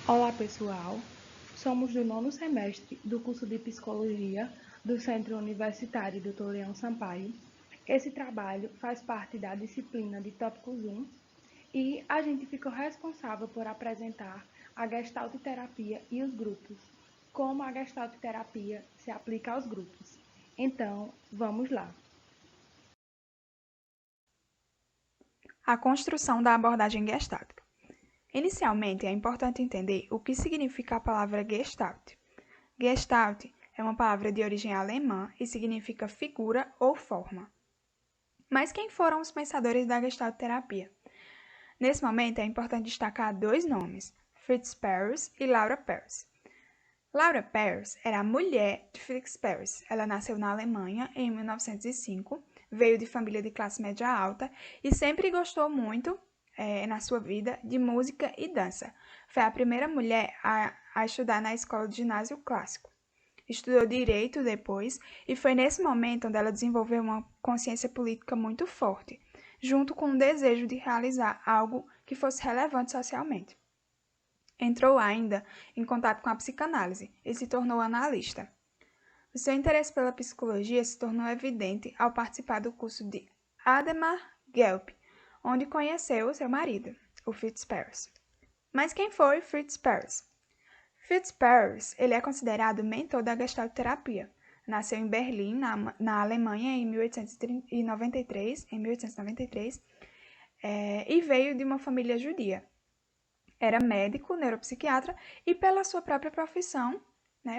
Olá, pessoal. Somos do nono semestre do curso de Psicologia do Centro Universitário Dr. Leão Sampaio. Esse trabalho faz parte da disciplina de Tópicos 1 e a gente ficou responsável por apresentar a Gestalt terapia e os grupos, como a Gestalt terapia se aplica aos grupos. Então, vamos lá. A construção da abordagem gestáltica. Inicialmente, é importante entender o que significa a palavra Gestalt. Gestalt é uma palavra de origem alemã e significa figura ou forma. Mas quem foram os pensadores da Gestalt terapia? Nesse momento, é importante destacar dois nomes, Fritz Perls e Laura Perls. Laura Perls era a mulher de Fritz Perls. Ela nasceu na Alemanha em 1905, veio de família de classe média alta e sempre gostou muito, na sua vida, de música e dança. Foi a primeira mulher a estudar na escola de ginásio clássico. Estudou direito depois e foi nesse momento onde ela desenvolveu uma consciência política muito forte, junto com o desejo de realizar algo que fosse relevante socialmente. Entrou ainda em contato com a psicanálise e se tornou analista. O seu interesse pela psicologia se tornou evidente ao participar do curso de Ademar Gelp, onde conheceu seu marido, o Fritz Perls. Mas quem foi Fritz Perls? Fritz Perls ele é considerado mentor da Gestalt terapia. Nasceu em Berlim, na Alemanha, em 1893, e veio de uma família judia. Era médico, neuropsiquiatra e pela sua própria profissão,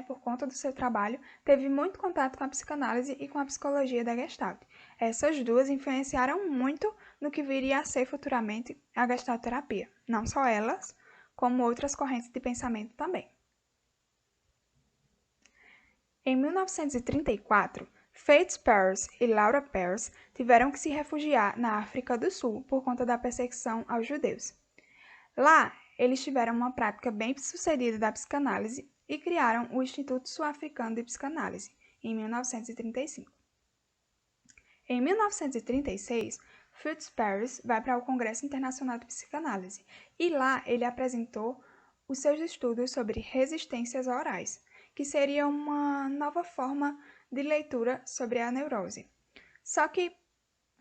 por conta do seu trabalho, teve muito contato com a psicanálise e com a psicologia da Gestalt. Essas duas influenciaram muito no que viria a ser futuramente a Gestalt terapia. Não só elas, como outras correntes de pensamento também. Em 1934, Fritz Perls e Laura Perls tiveram que se refugiar na África do Sul por conta da perseguição aos judeus. Lá, eles tiveram uma prática bem sucedida da psicanálise e criaram o Instituto Sul-Africano de Psicanálise, em 1935. Em 1936, Fritz Perls vai para o Congresso Internacional de Psicanálise e lá ele apresentou os seus estudos sobre resistências orais, que seria uma nova forma de leitura sobre a neurose. Só que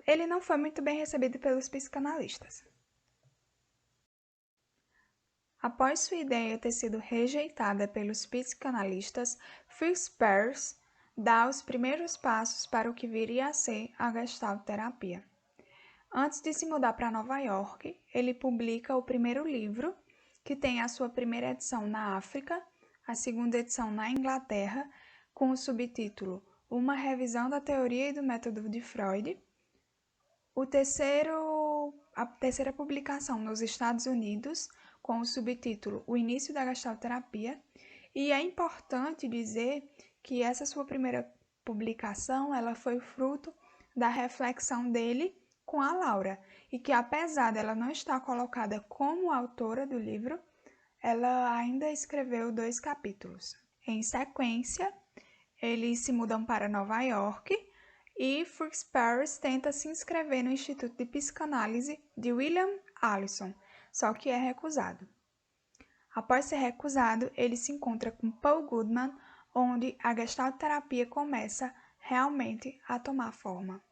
ele não foi muito bem recebido pelos psicanalistas. Após sua ideia ter sido rejeitada pelos psicanalistas, Fritz Perls dá os primeiros passos para o que viria a ser a Gestalt terapia. Antes de se mudar para Nova York, ele publica o primeiro livro, que tem a sua primeira edição na África, a segunda edição na Inglaterra, com o subtítulo Uma Revisão da Teoria e do Método de Freud. A terceira publicação nos Estados Unidos, com o subtítulo O Início da Gestalt terapia. E é importante dizer que essa sua primeira publicação ela foi fruto da reflexão dele com a Laura, e que apesar dela não estar colocada como autora do livro, ela ainda escreveu 2 capítulos. Em sequência, eles se mudam para Nova York e Fritz Perls tenta se inscrever no Instituto de Psicanálise de William Allison, só que é recusado. Após ser recusado, ele se encontra com Paul Goodman, onde a Gestalt terapia começa realmente a tomar forma.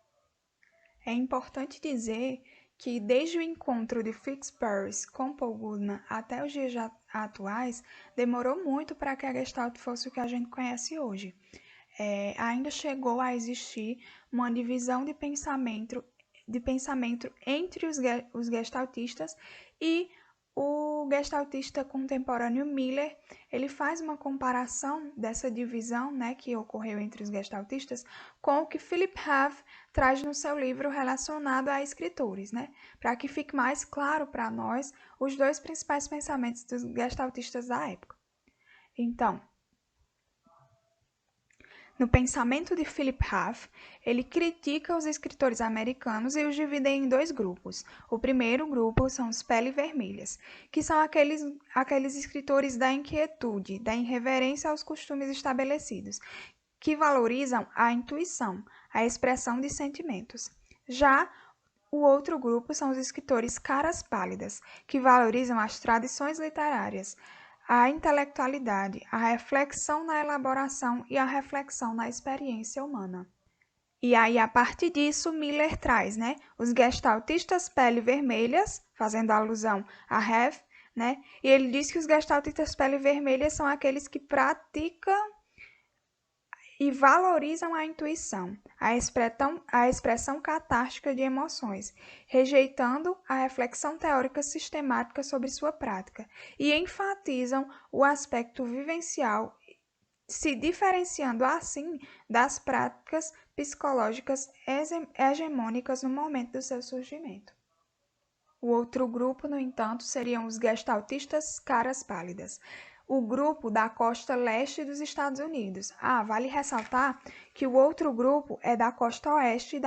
É importante dizer que desde o encontro de Fritz Perls com Paul Goodman até os dias atuais, demorou muito para que a Gestalt fosse o que a gente conhece hoje. Ainda chegou a existir uma divisão de pensamento entre os gestaltistas e o gestaltista contemporâneo Miller. Ele faz uma comparação dessa divisão, que ocorreu entre os gestaltistas com o que Philip Haave traz no seu livro relacionado a escritores, para que fique mais claro para nós os dois principais pensamentos dos gestaltistas da época. Então, no pensamento de Philip Haave, ele critica os escritores americanos e os divide em 2 grupos. O primeiro grupo são os pele vermelhas, que são aqueles escritores da inquietude, da irreverência aos costumes estabelecidos, que valorizam a intuição, a expressão de sentimentos. Já o outro grupo são os escritores caras pálidas, que valorizam as tradições literárias, a intelectualidade, a reflexão na elaboração e a reflexão na experiência humana. E aí, a partir disso, Miller traz, os gestaltistas pele vermelhas, fazendo alusão a Hef, e ele diz que os gestaltistas pele vermelhas são aqueles que praticam e valorizam a intuição, a expressão catártica de emoções, rejeitando a reflexão teórica sistemática sobre sua prática, e enfatizam o aspecto vivencial, se diferenciando assim das práticas psicológicas hegemônicas no momento do seu surgimento. O outro grupo, no entanto, seriam os gestaltistas caras pálidas, o grupo da costa leste dos Estados Unidos. Vale ressaltar que o outro grupo é da costa oeste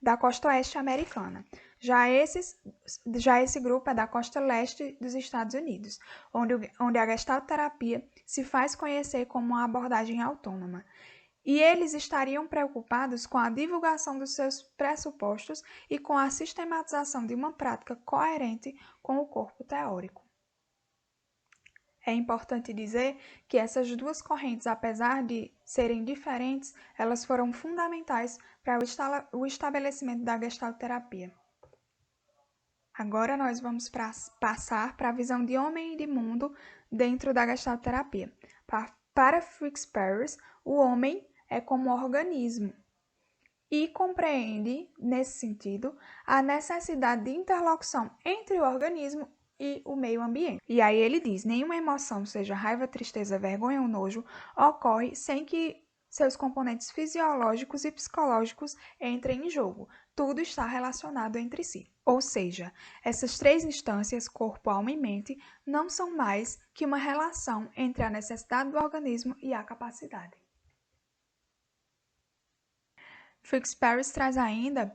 da costa oeste americana. Já esse grupo é da costa leste dos Estados Unidos, onde a gestalterapia se faz conhecer como uma abordagem autônoma. E eles estariam preocupados com a divulgação dos seus pressupostos e com a sistematização de uma prática coerente com o corpo teórico. É importante dizer que essas duas correntes, apesar de serem diferentes, elas foram fundamentais para o estabelecimento da gestalterapia. Agora nós vamos passar para a visão de homem e de mundo dentro da gestalterapia. Para Fritz Perls, o homem é como organismo e compreende, nesse sentido, a necessidade de interlocução entre o organismo e o meio ambiente. E aí ele diz, nenhuma emoção, seja raiva, tristeza, vergonha ou nojo, ocorre sem que seus componentes fisiológicos e psicológicos entrem em jogo. Tudo está relacionado entre si. Ou seja, essas três instâncias, corpo, alma e mente, não são mais que uma relação entre a necessidade do organismo e a capacidade. Fritz Perls traz ainda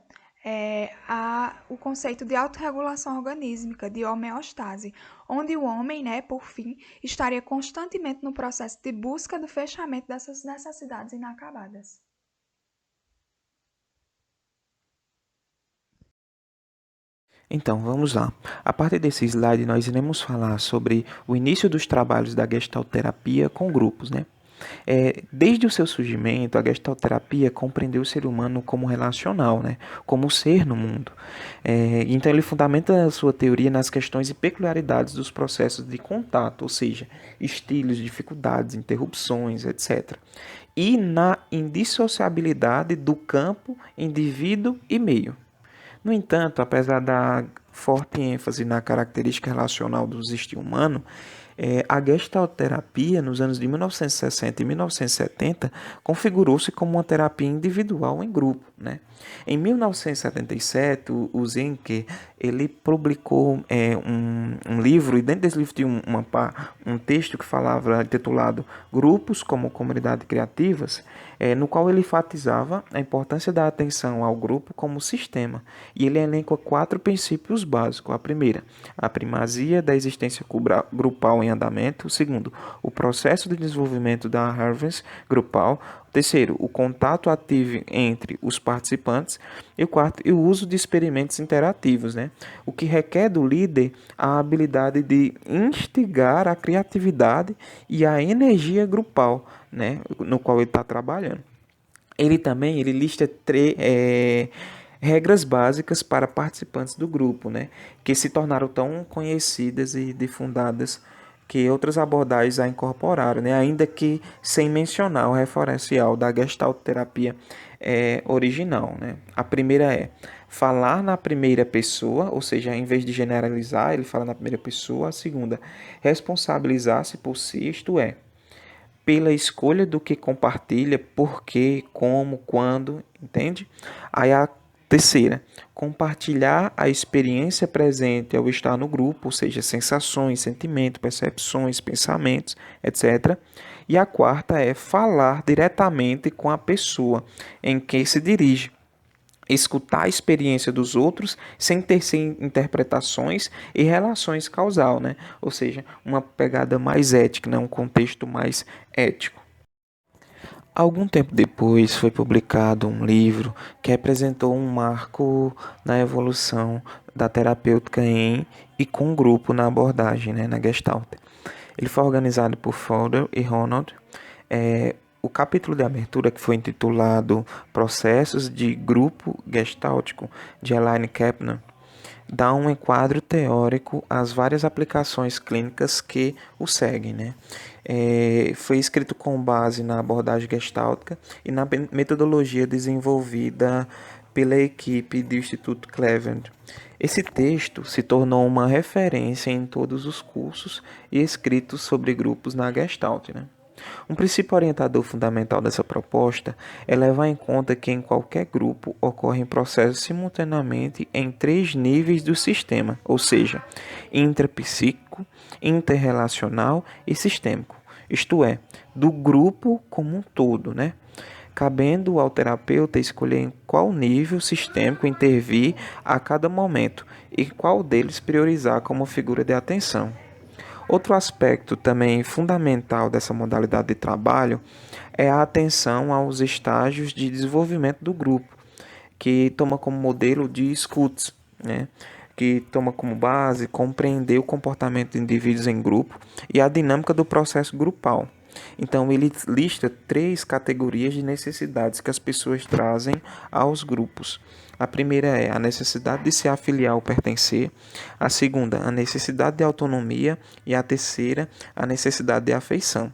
o conceito de autorregulação organísmica, de homeostase, onde o homem, por fim, estaria constantemente no processo de busca do fechamento dessas necessidades inacabadas. Então, vamos lá. A partir desse slide, nós iremos falar sobre o início dos trabalhos da gestalterapia com grupos, Desde o seu surgimento, a gestalterapia compreendeu o ser humano como relacional, como ser no mundo. Então, ele fundamenta a sua teoria nas questões e peculiaridades dos processos de contato, ou seja, estilos, dificuldades, interrupções, etc. E na indissociabilidade do campo, indivíduo e meio. No entanto, apesar da forte ênfase na característica relacional do existir humano, a gestalterapia, nos anos de 1960 e 1970, configurou-se como uma terapia individual em grupo. Em 1977, o Zenker ele publicou um livro, e dentro desse livro tinha um texto que falava, intitulado Grupos como Comunidades Criativas, no qual ele enfatizava a importância da atenção ao grupo como sistema. E ele elenca 4 princípios básicos. A primeira, a primazia da existência grupal em andamento. O segundo, o processo de desenvolvimento da harvest grupal. O terceiro, o contato ativo entre os participantes. E o quarto, o uso de experimentos interativos, o que requer do líder a habilidade de instigar a criatividade e a energia grupal, no qual ele está trabalhando. Ele lista regras básicas para participantes do grupo, que se tornaram tão conhecidas e difundadas que outras abordagens a incorporaram, ainda que sem mencionar o referencial da gestalterapia original. A primeira é falar na primeira pessoa, ou seja, em vez de generalizar, ele fala na primeira pessoa. A segunda, responsabilizar-se por si, isto é, pela escolha do que compartilha, por quê, como, quando, entende? Aí a terceira, compartilhar a experiência presente ao estar no grupo, ou seja, sensações, sentimentos, percepções, pensamentos, etc. E a quarta é falar diretamente com a pessoa em quem se dirige. Escutar a experiência dos outros sem tecer interpretações e relações causal, Ou seja, uma pegada mais ética, um contexto mais ético. Algum tempo depois foi publicado um livro que representou um marco na evolução da terapêutica em e com grupo na abordagem, na Gestalt. Ele foi organizado por Fodor e Ronald. O capítulo de abertura, que foi intitulado Processos de Grupo Gestáltico, de Elaine Kaplan, dá um enquadro teórico às várias aplicações clínicas que o seguem, né? Foi escrito com base na abordagem gestáltica e na metodologia desenvolvida pela equipe do Instituto Cleveland. Esse texto se tornou uma referência em todos os cursos e escritos sobre grupos na Gestalt, né? Um princípio orientador fundamental dessa proposta é levar em conta que em qualquer grupo ocorrem processos simultaneamente em três níveis do sistema, ou seja, intrapsíquico, interrelacional e sistêmico, isto é, do grupo como um todo, né? Cabendo ao terapeuta escolher em qual nível sistêmico intervir a cada momento e qual deles priorizar como figura de atenção. Outro aspecto também fundamental dessa modalidade de trabalho é a atenção aos estágios de desenvolvimento do grupo, que toma como modelo de Schutz, né? Que toma como base compreender o comportamento de indivíduos em grupo e a dinâmica do processo grupal. Então, ele lista três categorias de necessidades que as pessoas trazem aos grupos. A primeira é a necessidade de se afiliar ou pertencer, a segunda, a necessidade de autonomia e a terceira, a necessidade de afeição.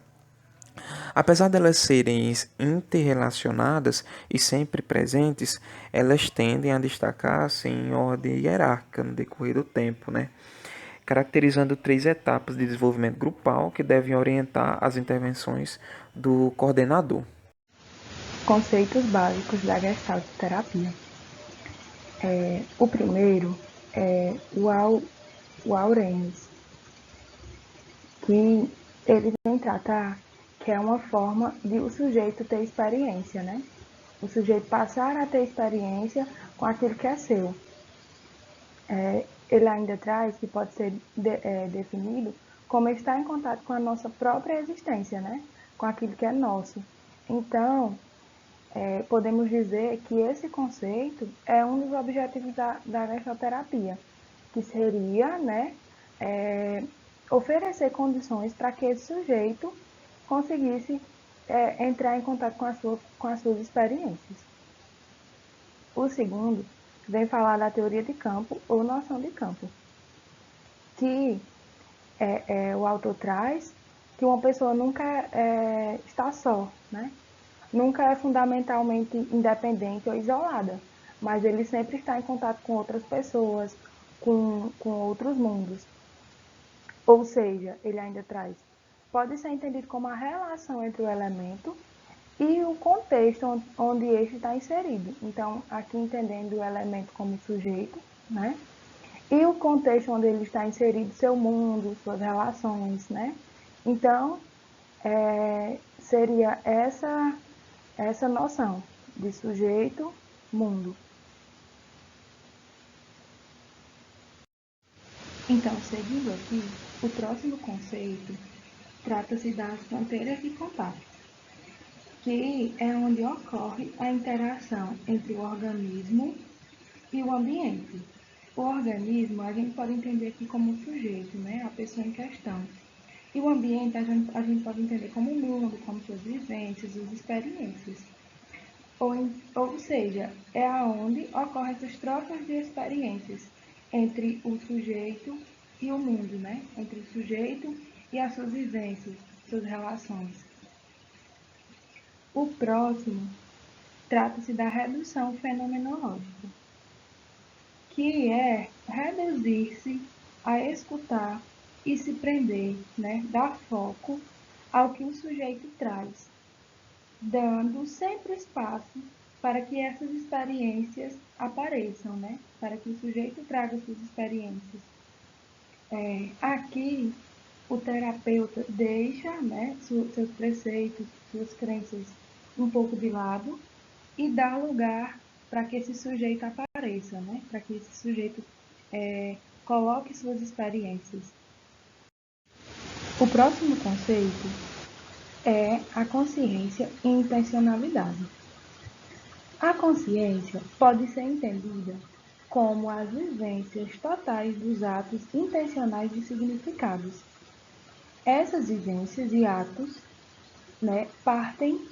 Apesar de elas serem interrelacionadas e sempre presentes, elas tendem a destacar-se em ordem hierárquica no decorrer do tempo, né? Caracterizando três etapas de desenvolvimento grupal que devem orientar as intervenções do coordenador. Conceitos básicos da Gestalt terapia. O primeiro é o Aurelius, que ele vem tratar que é uma forma de o sujeito ter experiência, né? O sujeito passar a ter experiência com aquilo que é seu. Ele ainda traz que pode ser definido como estar em contato com a nossa própria existência, né? Com aquilo que é nosso. Então, podemos dizer que esse conceito é um dos objetivos da gestalterapia, que seria, né, oferecer condições para que esse sujeito conseguisse entrar em contato com as suas experiências. O segundo vem falar da teoria de campo ou noção de campo, que o autor traz que uma pessoa nunca está só, né? Nunca é fundamentalmente independente ou isolada, mas ele sempre está em contato com outras pessoas, com outros mundos. Ou seja, ele ainda traz, pode ser entendido como a relação entre o elemento e o contexto onde este está inserido. Então, aqui entendendo o elemento como sujeito, né? E o contexto onde ele está inserido, seu mundo, suas relações, né? Então, seria essa noção de sujeito, mundo. Então, seguindo aqui, o próximo conceito trata-se das fronteiras de contato, que é onde ocorre a interação entre o organismo e o ambiente. O organismo a gente pode entender aqui como o sujeito, né? A pessoa em questão. E o ambiente a gente pode entender como o mundo, como suas vivências, suas experiências. Ou seja, é aonde ocorrem essas trocas de experiências entre o sujeito e o mundo, né? Entre o sujeito e as suas vivências, suas relações. O próximo trata-se da redução fenomenológica, que é reduzir-se a escutar e se prender, né? Dar foco ao que o sujeito traz, dando sempre espaço para que essas experiências apareçam, né? Para que o sujeito traga suas experiências. Aqui, o terapeuta deixa, né, seus preceitos, suas crenças um pouco de lado e dá lugar para que esse sujeito apareça, né? Para que esse sujeito coloque suas experiências. O próximo conceito é a consciência e intencionalidade. A consciência pode ser entendida como as vivências totais dos atos intencionais de significados. Essas vivências e atos, né, partem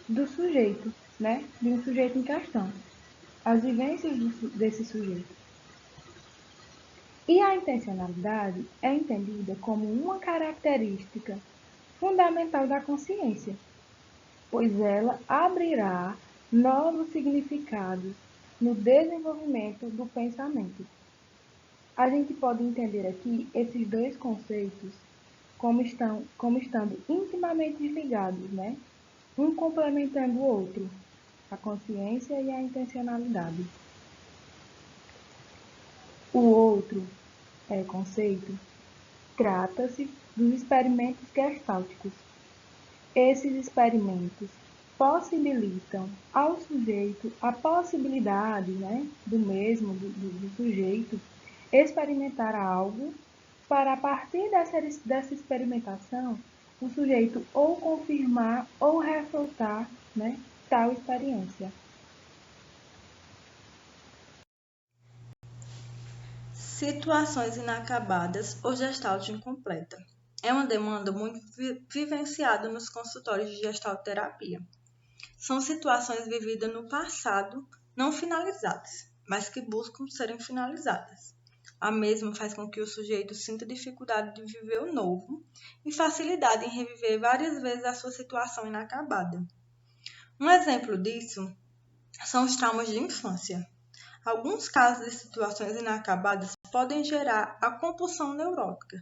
do sujeito, né, de um sujeito em questão, as vivências desse sujeito. E a intencionalidade é entendida como uma característica fundamental da consciência, pois ela abrirá novos significados no desenvolvimento do pensamento. A gente pode entender aqui esses dois conceitos como estando intimamente ligados, né? Um complementando o outro, a consciência e a intencionalidade. O outro conceito trata-se dos experimentos gestálticos. Esses experimentos possibilitam ao sujeito a possibilidade, né, do sujeito, experimentar algo para, a partir dessa experimentação, o sujeito ou confirmar ou refutar, né, tal experiência. Situações inacabadas ou gestalt incompleta. É uma demanda muito vivenciada nos consultórios de gestalterapia. São situações vividas no passado, não finalizadas, mas que buscam serem finalizadas. A mesma faz com que o sujeito sinta dificuldade de viver o novo e facilidade em reviver várias vezes a sua situação inacabada. Um exemplo disso são os traumas de infância. Alguns casos de situações inacabadas podem gerar a compulsão neurótica,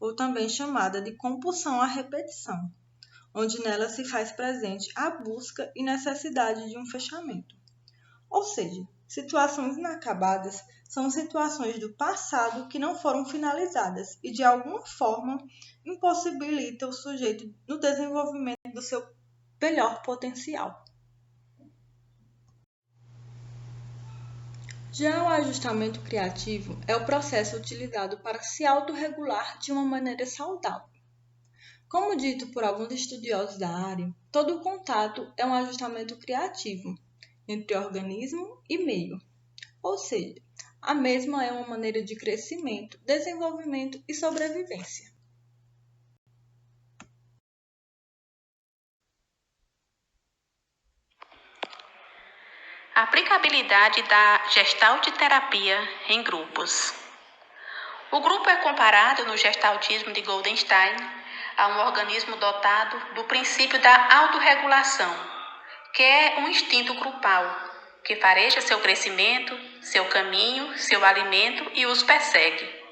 ou também chamada de compulsão à repetição, onde nela se faz presente a busca e necessidade de um fechamento. Ou seja, situações inacabadas são situações do passado que não foram finalizadas e, de alguma forma, impossibilitam o sujeito no desenvolvimento do seu melhor potencial. Já o ajustamento criativo é o processo utilizado para se autorregular de uma maneira saudável. Como dito por alguns estudiosos da área, todo contato é um ajustamento criativo entre organismo e meio, ou seja, a mesma é uma maneira de crescimento, desenvolvimento e sobrevivência. Aplicabilidade da gestalterapia em grupos. O grupo é comparado no gestaltismo de Goldenstein a um organismo dotado do princípio da autorregulação, que é um instinto grupal, que fareja seu crescimento, seu caminho, seu alimento e os persegue.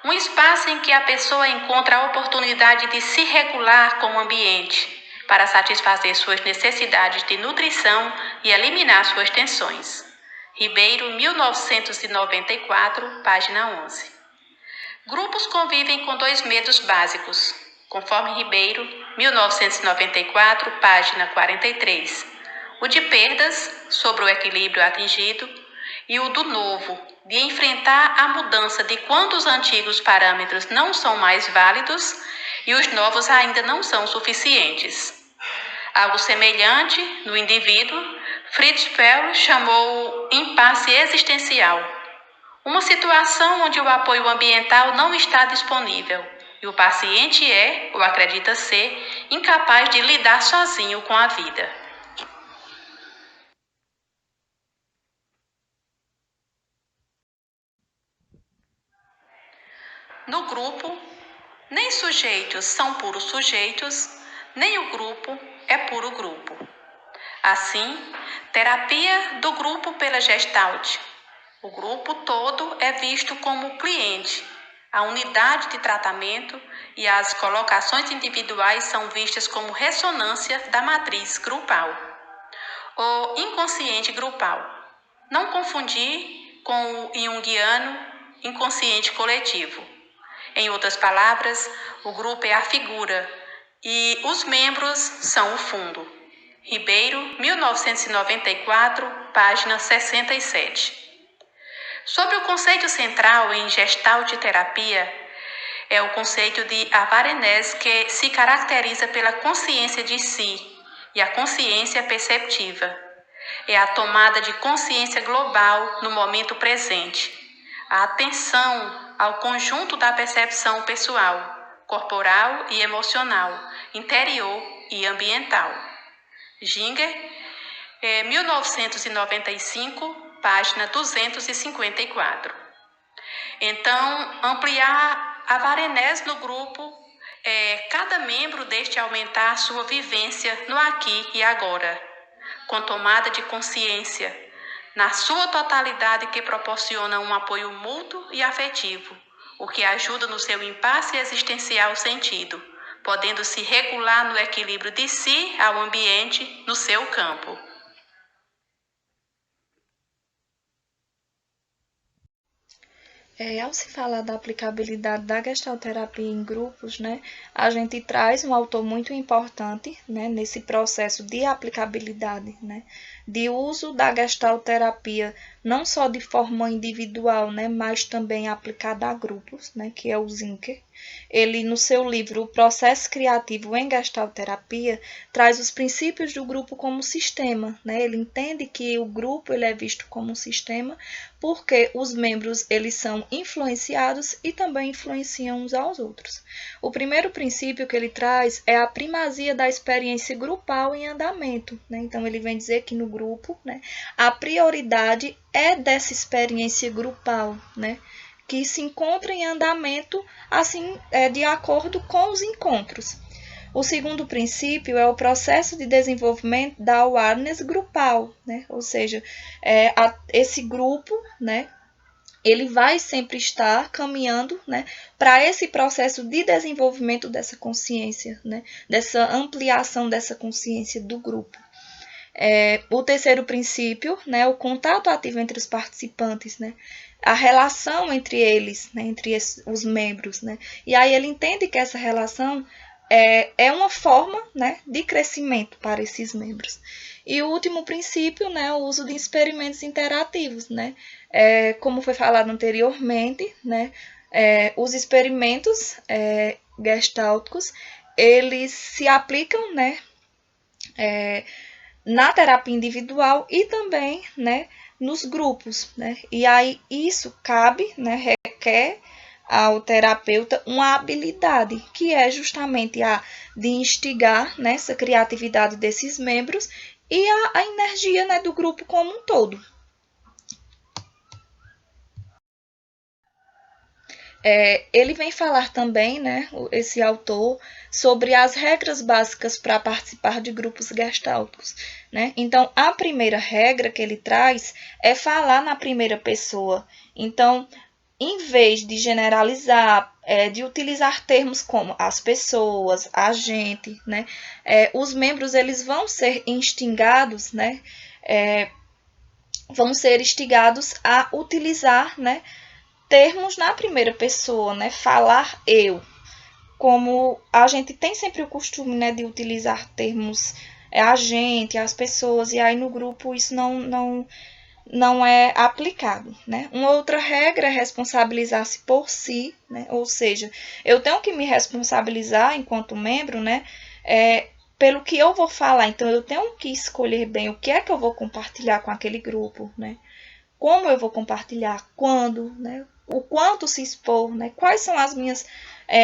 Um espaço em que a pessoa encontra a oportunidade de se regular com o ambiente, para satisfazer suas necessidades de nutrição e eliminar suas tensões. Ribeiro, 1994, página 11. Grupos convivem com dois medos básicos, conforme Ribeiro, 1994, página 43. O de perdas, sobre o equilíbrio atingido, e o do novo, de enfrentar a mudança de quando os antigos parâmetros não são mais válidos e os novos ainda não são suficientes. Algo semelhante, no indivíduo, Fritz Perls chamou impasse existencial. Uma situação onde o apoio ambiental não está disponível e o paciente é, ou acredita ser, incapaz de lidar sozinho com a vida. No grupo, nem sujeitos são puros sujeitos, nem o grupo é puro grupo. Assim, terapia do grupo pela Gestalt. O grupo todo é visto como cliente, a unidade de tratamento e as colocações individuais são vistas como ressonância da matriz grupal. O inconsciente grupal. Não confundir com o junguiano inconsciente coletivo. Em outras palavras, o grupo é a figura e os membros são o fundo. Ribeiro, 1994, página 67. Sobre o conceito central em gestalterapia, é o conceito de Avarenez, que se caracteriza pela consciência de si e a consciência perceptiva. É a tomada de consciência global no momento presente, a atenção ao conjunto da percepção pessoal, corporal e emocional, interior e ambiental. Ginger, 1995, página 254. Então, ampliar a varenese no grupo cada membro deixe aumentar sua vivência no aqui e agora, com tomada de consciência, na sua totalidade que proporciona um apoio mútuo e afetivo, o que ajuda no seu impasse existencial sentido, podendo se regular no equilíbrio de si ao ambiente no seu campo. Ao se falar da aplicabilidade da gestalterapia em grupos, né, a gente traz um autor muito importante, né, nesse processo de aplicabilidade, né, de uso da gestalterapia, não só de forma individual, né, mas também aplicada a grupos, né, que é o Zinker. Ele, no seu livro O Processo Criativo em Gestalterapia, traz os princípios do grupo como sistema, né? Ele entende que o grupo ele é visto como um sistema porque os membros eles são influenciados e também influenciam uns aos outros. O primeiro princípio que ele traz é a primazia da experiência grupal em andamento, né? Então, ele vem dizer que no grupo, né, a prioridade é dessa experiência grupal, né, que se encontra em andamento, assim, de acordo com os encontros. O segundo princípio é o processo de desenvolvimento da awareness grupal, né? Ou seja, esse grupo, né, ele vai sempre estar caminhando, né, para esse processo de desenvolvimento dessa consciência, né, dessa ampliação dessa consciência do grupo. O terceiro princípio, né, o contato ativo entre os participantes, né, a relação entre eles, né, entre os membros, né, e aí ele entende que essa relação é uma forma, né, de crescimento para esses membros. E o último princípio, né, o uso de experimentos interativos, né, como foi falado anteriormente, né, os experimentos gestálticos, eles se aplicam, né, na terapia individual e também, né, nos grupos, né? E aí isso cabe, né, requer ao terapeuta uma habilidade, que é justamente a de instigar, né, essa criatividade desses membros e a energia, né, do grupo como um todo. Ele vem falar também, né, esse autor, sobre as regras básicas para participar de grupos gestálticos, né? Então, a primeira regra que ele traz é falar na primeira pessoa. Então, em vez de generalizar, de utilizar termos como as pessoas, a gente, né, os membros eles vão ser instigados, né, vão ser instigados a utilizar, né, termos na primeira pessoa, né? Falar eu. Como a gente tem sempre o costume, né, de utilizar termos a gente, as pessoas, e aí no grupo isso não é aplicado, né? Uma outra regra é responsabilizar-se por si, né? Ou seja, eu tenho que me responsabilizar enquanto membro, né, pelo que eu vou falar. Então, eu tenho que escolher bem o que é que eu vou compartilhar com aquele grupo, né? Como eu vou compartilhar, quando, né? O quanto se expor, né? Quais são as minhas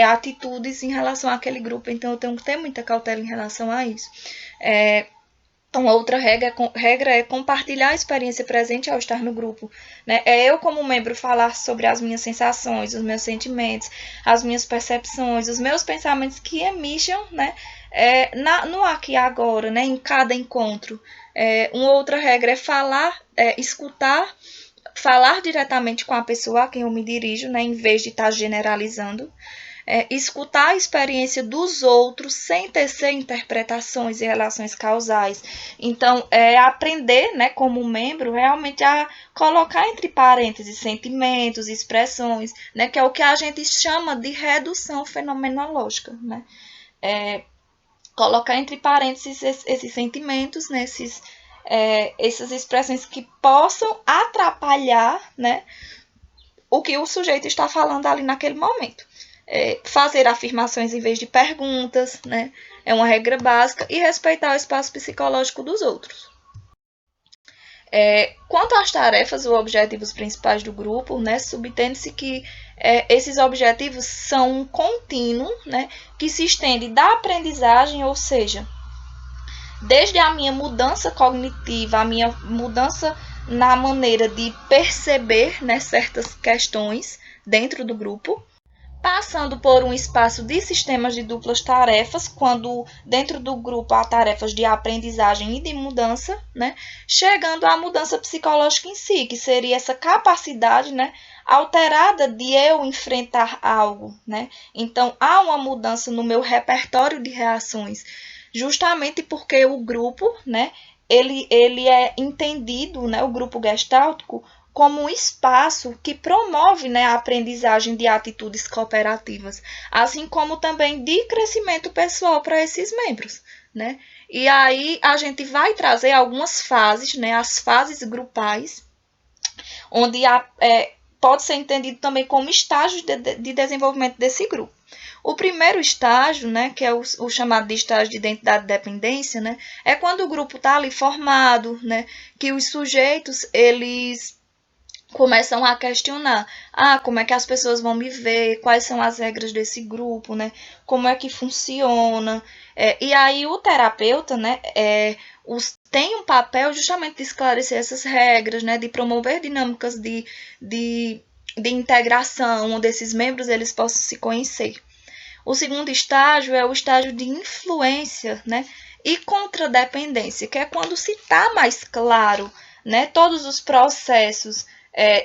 atitudes em relação àquele grupo. Então, eu tenho que ter muita cautela em relação a isso. Então, outra regra é compartilhar a experiência presente ao estar no grupo, né? É eu, como membro, falar sobre as minhas sensações, os meus sentimentos, as minhas percepções, os meus pensamentos que emijam, né, no aqui e agora, né, em cada encontro. Uma outra regra é falar, escutar, falar diretamente com a pessoa a quem eu me dirijo, né, em vez de estar generalizando. Escutar a experiência dos outros sem tecer interpretações e relações causais. Então, aprender, né, como membro, realmente a colocar entre parênteses sentimentos, expressões, né, que é o que a gente chama de redução fenomenológica, né? Colocar entre parênteses esses sentimentos, né, essas expressões que possam atrapalhar, né, o que o sujeito está falando ali naquele momento. Fazer afirmações em vez de perguntas, né? É uma regra básica, e respeitar o espaço psicológico dos outros. Quanto às tarefas ou objetivos principais do grupo, né, subtende-se que esses objetivos são um contínuo, né, que se estende da aprendizagem, ou seja, desde a minha mudança cognitiva, a minha mudança na maneira de perceber, né, certas questões dentro do grupo, passando por um espaço de sistemas de duplas tarefas, quando dentro do grupo há tarefas de aprendizagem e de mudança, né, chegando à mudança psicológica em si, que seria essa capacidade, né, alterada de eu enfrentar algo, né? Então, há uma mudança no meu repertório de reações, justamente porque o grupo, né, ele é entendido, né, o grupo gestáltico, como um espaço que promove, né, a aprendizagem de atitudes cooperativas, assim como também de crescimento pessoal para esses membros, né? E aí a gente vai trazer algumas fases, né, as fases grupais, onde pode ser entendido também como estágios de desenvolvimento desse grupo. O primeiro estágio, né, que é o chamado de estágio de identidade e dependência, né, é quando o grupo está ali formado, né, que os sujeitos, eles começam a questionar, como é que as pessoas vão me ver, quais são as regras desse grupo, né, como é que funciona, e aí o terapeuta, né, tem um papel justamente de esclarecer essas regras, né, de promover dinâmicas de integração, onde esses membros eles possam se conhecer. O segundo estágio é o estágio de influência, né, e contradependência, que é quando se está mais claro, né, todos os processos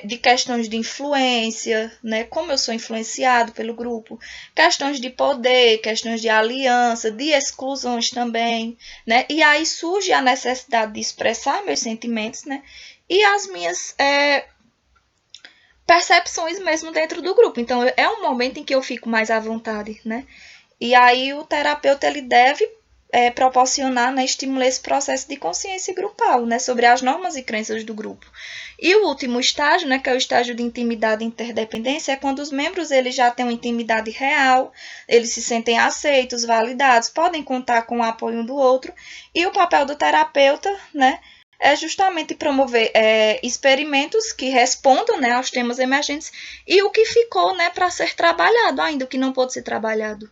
de questões de influência, né, como eu sou influenciado pelo grupo, questões de poder, questões de aliança, de exclusões também, né, e aí surge a necessidade de expressar meus sentimentos, né, e as minhas percepções mesmo dentro do grupo. Então, é um momento em que eu fico mais à vontade, né, e aí o terapeuta ele deve proporcionar, né, estimular esse processo de consciência grupal, né, sobre as normas e crenças do grupo. E o último estágio, né, que é o estágio de intimidade e interdependência, é quando os membros eles já têm uma intimidade real, eles se sentem aceitos, validados, podem contar com o apoio um do outro, e o papel do terapeuta, né, é justamente promover experimentos que respondam, né, aos temas emergentes e o que ficou, né, para ser trabalhado ainda, o que não pode ser trabalhado.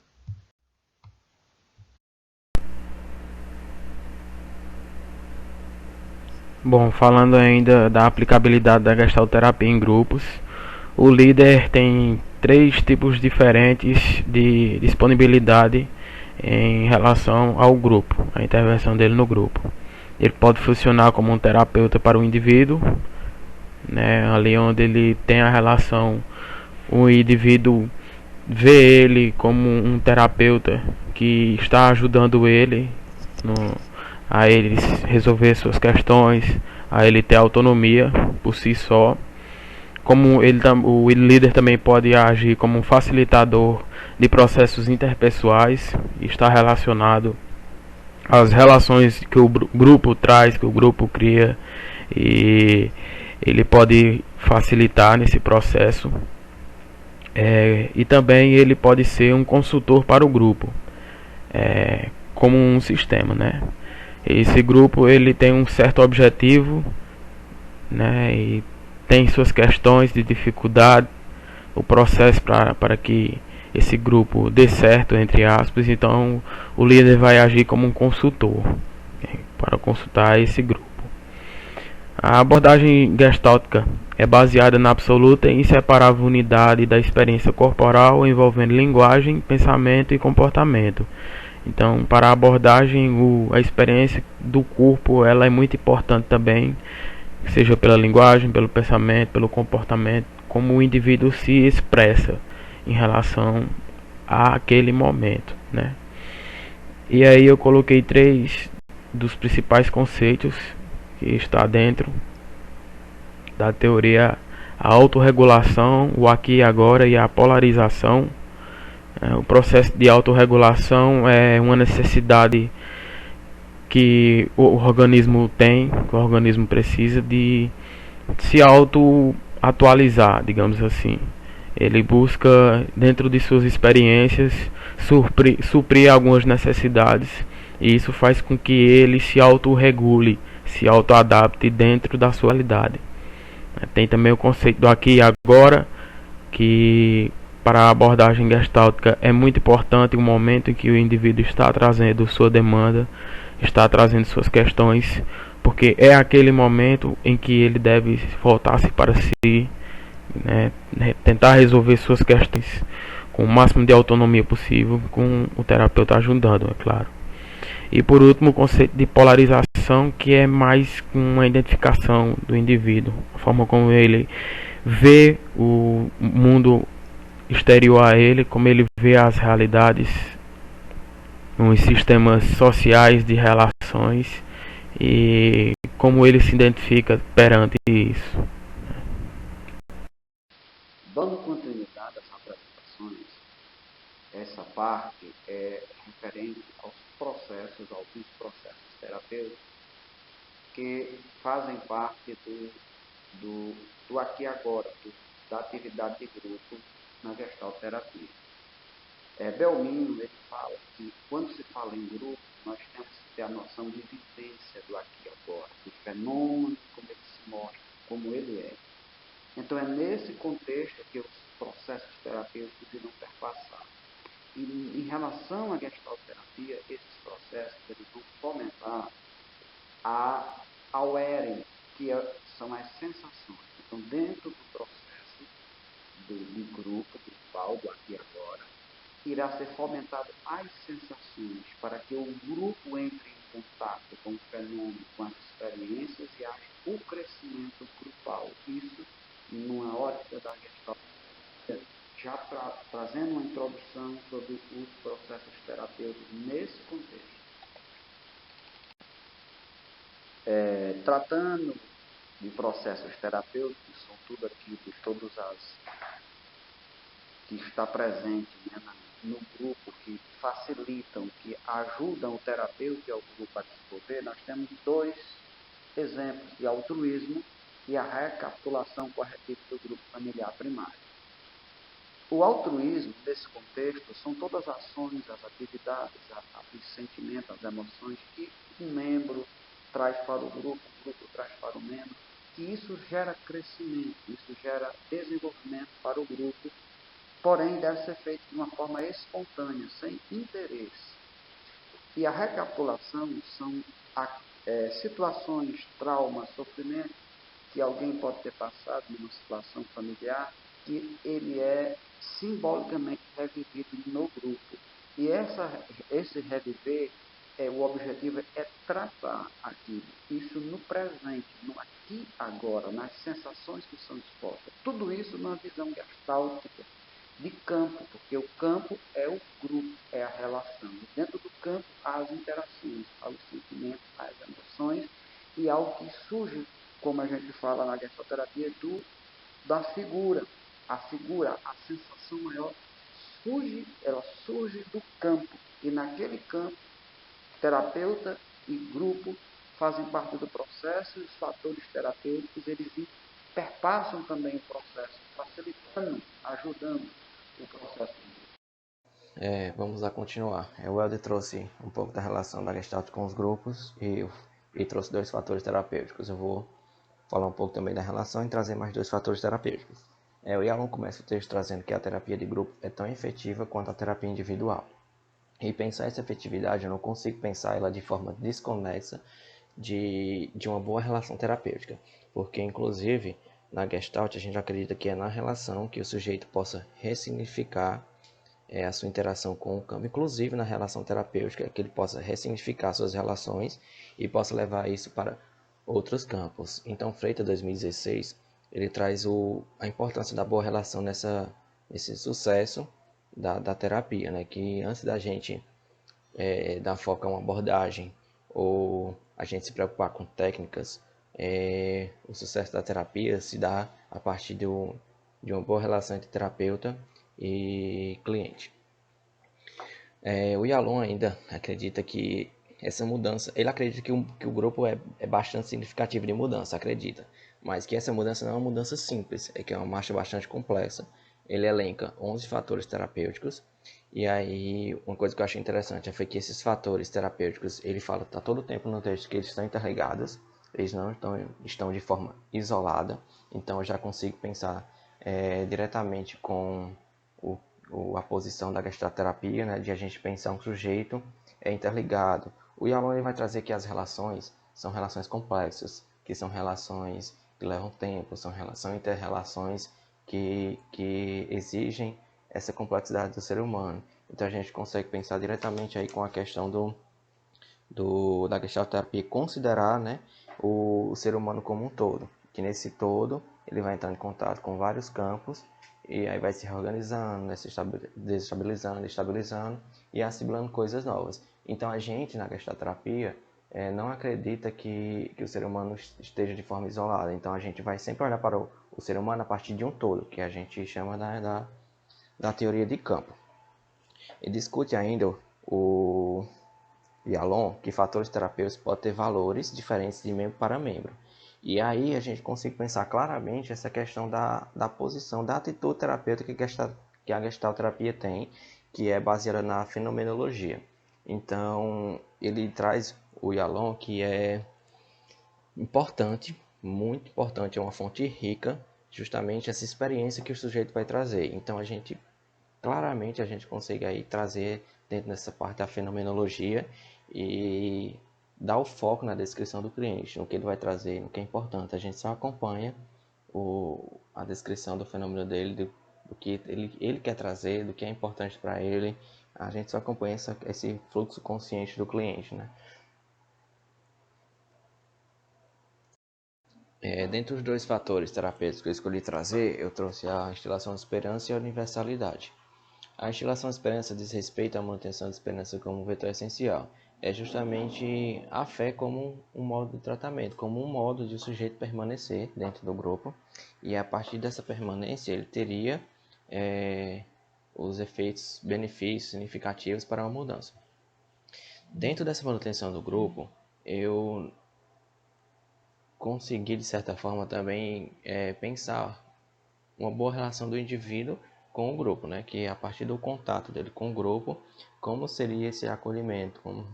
Bom, falando ainda da aplicabilidade da gestalterapia em grupos, o líder tem 3 tipos diferentes de disponibilidade em relação ao grupo, a intervenção dele no grupo. Ele pode funcionar como um terapeuta para o indivíduo, né, ali onde ele tem a relação, o indivíduo vê ele como um terapeuta que está ajudando ele a ele resolver suas questões, a ele ter autonomia por si só. Como o líder também pode agir como um facilitador de processos interpessoais, está relacionado às relações que o grupo traz, que o grupo cria, e ele pode facilitar nesse processo. E também ele pode ser um consultor para o grupo, como um sistema, né? Esse grupo ele tem um certo objetivo, né, e tem suas questões de dificuldade, o processo para que esse grupo dê certo, entre aspas. Então o líder vai agir como um consultor, para consultar esse grupo. A abordagem gestáltica é baseada na absoluta e inseparável unidade da experiência corporal, envolvendo linguagem, pensamento e comportamento. Então, para a abordagem, a experiência do corpo ela é muito importante também, seja pela linguagem, pelo pensamento, pelo comportamento, como o indivíduo se expressa em relação àquele momento, né? E aí eu coloquei 3 dos principais conceitos que está dentro da teoria: a autorregulação, o aqui e agora e a polarização. O processo de autorregulação é uma necessidade que o organismo tem, que o organismo precisa de se auto-atualizar, digamos assim. Ele busca, dentro de suas experiências, suprir algumas necessidades, e isso faz com que ele se autorregule se autoadapte dentro da sua realidade. Tem também o conceito do aqui e agora, que para a abordagem gestáltica é muito importante o momento em que o indivíduo está trazendo sua demanda, está trazendo suas questões, porque é aquele momento em que ele deve voltar-se para si, né, tentar resolver suas questões com o máximo de autonomia possível, com o terapeuta ajudando, é claro. E por último, o conceito de polarização, que é mais uma identificação do indivíduo, a forma como ele vê o mundo exterior a ele, como ele vê as realidades, os sistemas sociais de relações e como ele se identifica perante isso. Dando continuidade às apresentações, essa parte é referente aos processos, alguns processos terapêuticos que fazem parte do aqui e agora, da atividade de grupo na gestalterapia. Belmino, ele fala que quando se fala em grupo, nós temos que ter a noção de vivência do aqui e agora, do fenômeno, como ele se mostra, como ele é. Então, é nesse contexto que os processos terapêuticos irão perpassar. E em relação à gestalterapia, esses processos eles vão fomentar a awareness, que são as sensações. Então, dentro do processo do grupo, grupal, do aqui e agora, irá ser fomentado as sensações para que o grupo entre em contato com o fenômeno, com as experiências e haja o crescimento grupal. Isso numa ótica da gestalterapia, já trazendo uma introdução sobre os processos terapêuticos nesse contexto. Tratando de processos terapêuticos, são tudo aquilo, todas as que está presente, né, no grupo, que facilitam, que ajudam o terapeuta e o grupo a desenvolver. Nós temos dois exemplos de altruísmo e a recapitulação corretiva do grupo familiar primário. O altruísmo, nesse contexto, são todas as ações, as atividades, os sentimentos, as emoções que um membro traz para o grupo traz para o membro, e isso gera crescimento, isso gera desenvolvimento para o grupo, porém deve ser feito de uma forma espontânea, sem interesse. E a recapitulação são situações, traumas, sofrimento que alguém pode ter passado numa situação familiar, que ele é simbolicamente revivido no grupo. E esse reviver, o objetivo é tratar aquilo, isso no presente, no aqui agora, nas sensações que são expostas. Tudo isso numa visão gestáltica de campo, porque o campo é o grupo, é a relação. E dentro do campo há as interações, há os sentimentos, há as emoções e há o que surge, como a gente fala na gestalterapia, da figura. A figura, a sensação maior, ela surge do campo. E naquele campo, terapeuta e grupo fazem parte do processo e os fatores terapêuticos, eles perpassam também o processo, facilitando, ajudando o processo. Vamos lá continuar. O Helder trouxe um pouco da relação da Gestalt com os grupos e trouxe dois fatores terapêuticos. Eu vou falar um pouco também da relação e trazer mais dois fatores terapêuticos. O Yalom começa o texto trazendo que a terapia de grupo é tão efetiva quanto a terapia individual. E pensar essa efetividade, eu não consigo pensar ela de forma desconexa de uma boa relação terapêutica. Porque, inclusive, na Gestalt, a gente acredita que é na relação que o sujeito possa ressignificar a sua interação com o campo, inclusive na relação terapêutica, que ele possa ressignificar suas relações e possa levar isso para outros campos. Então, Freitas, 2016, ele traz a importância da boa relação nesse sucesso da terapia, né? Que antes da gente dar foco a uma abordagem ou a gente se preocupar com técnicas, o sucesso da terapia se dá a partir de uma boa relação entre terapeuta e cliente. O Yalom ainda acredita que essa mudança, ele acredita que o grupo é bastante significativo de mudança, acredita, mas que essa mudança não é uma mudança simples, que é uma marcha bastante complexa. Ele elenca 11 fatores terapêuticos, e aí uma coisa que eu achei interessante foi que esses fatores terapêuticos, ele fala todo o tempo no texto que eles estão interligados, eles não estão de forma isolada, então eu já consigo pensar diretamente com a posição da gestalterapia, né, de a gente pensar um sujeito interligado. O Yalom ele vai trazer que as relações são relações complexas, que são relações que levam tempo, são inter-relações que exigem essa complexidade do ser humano. Então a gente consegue pensar diretamente aí com a questão da gestalterapia, considerar, né, o ser humano como um todo, que nesse todo ele vai entrar em contato com vários campos e aí vai se reorganizando, né, se desestabilizando, estabilizando e assimilando coisas novas. Então a gente na gestalterapia não acredita que o ser humano esteja de forma isolada. Então a gente vai sempre olhar para o ser humano a partir de um todo, que a gente chama da teoria de campo. E discute ainda o Yalom que fatores terapêuticos podem ter valores diferentes de membro para membro. E aí a gente consegue pensar claramente essa questão da posição, da atitude terapêutica que a gestalterapia tem, que é baseada na fenomenologia. Então, ele traz o Yalom, que é importante, muito importante, é uma fonte rica, justamente essa experiência que o sujeito vai trazer. Então, claramente a gente consegue aí trazer dentro dessa parte da fenomenologia e dar o foco na descrição do cliente, no que ele vai trazer, no que é importante. A gente só acompanha a descrição do fenômeno dele, do que ele quer trazer, do que é importante para ele. A gente só acompanha esse fluxo consciente do cliente, né? Dentre os dois fatores terapêuticos que eu escolhi trazer, eu trouxe a instilação de esperança e a universalidade. A instilação de esperança diz respeito à manutenção de esperança como um vetor essencial. É justamente a fé como um modo de tratamento, como um modo de o sujeito permanecer dentro do grupo. E a partir dessa permanência ele teria os efeitos, benefícios significativos para uma mudança. Dentro dessa manutenção do grupo, eu consegui de certa forma também pensar uma boa relação do indivíduo com o grupo, né? Que a partir do contato dele com o grupo, como seria esse acolhimento, como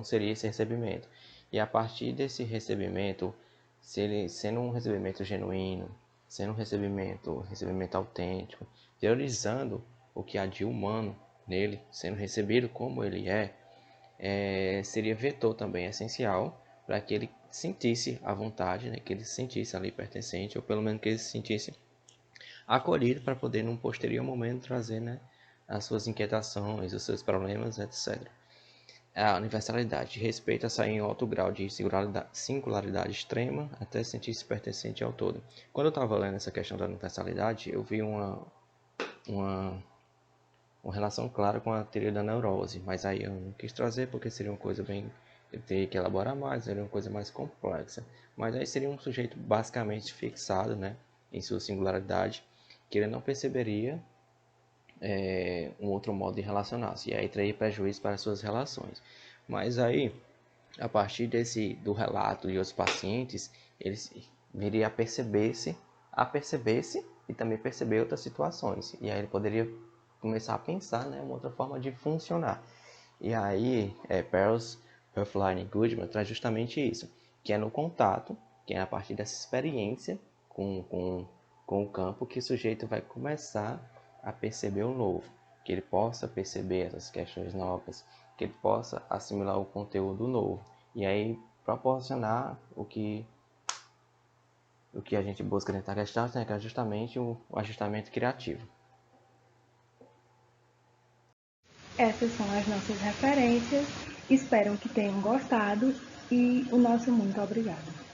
seria esse recebimento. E a partir desse recebimento, se ele sendo um recebimento genuíno, sendo um recebimento autêntico, teorizando o que há de humano nele, sendo recebido como ele seria vetor também essencial para que ele sentisse a vontade, né? Que ele se sentisse ali pertencente, ou pelo menos que ele se sentisse acolhido para poder, num posterior momento, trazer, né, as suas inquietações, os seus problemas, etc. A universalidade respeita sair em alto grau de singularidade extrema até sentir-se pertencente ao todo. Quando eu estava lendo essa questão da universalidade, eu vi uma relação clara com a teoria da neurose, mas aí eu não quis trazer porque seria uma coisa bem... Eu teria que elaborar mais, seria uma coisa mais complexa. Mas aí seria um sujeito basicamente fixado, né, em sua singularidade, que ele não perceberia um outro modo de relacionar-se, e aí traria prejuízo para suas relações. Mas aí, a partir do relato de outros pacientes, eles viria a perceber-se e também perceber outras situações, e aí ele poderia começar a pensar, né, uma outra forma de funcionar. E aí, Perls, Huffline e Goodman traz justamente isso, que é no contato, que é a partir dessa experiência com o campo, que o sujeito vai começar a perceber o novo, que ele possa perceber essas questões novas, que ele possa assimilar o conteúdo novo, e aí proporcionar o que a gente busca dentro da Gestalt, né, que é justamente o ajustamento criativo. Essas são as nossas referências, espero que tenham gostado e o nosso muito obrigado.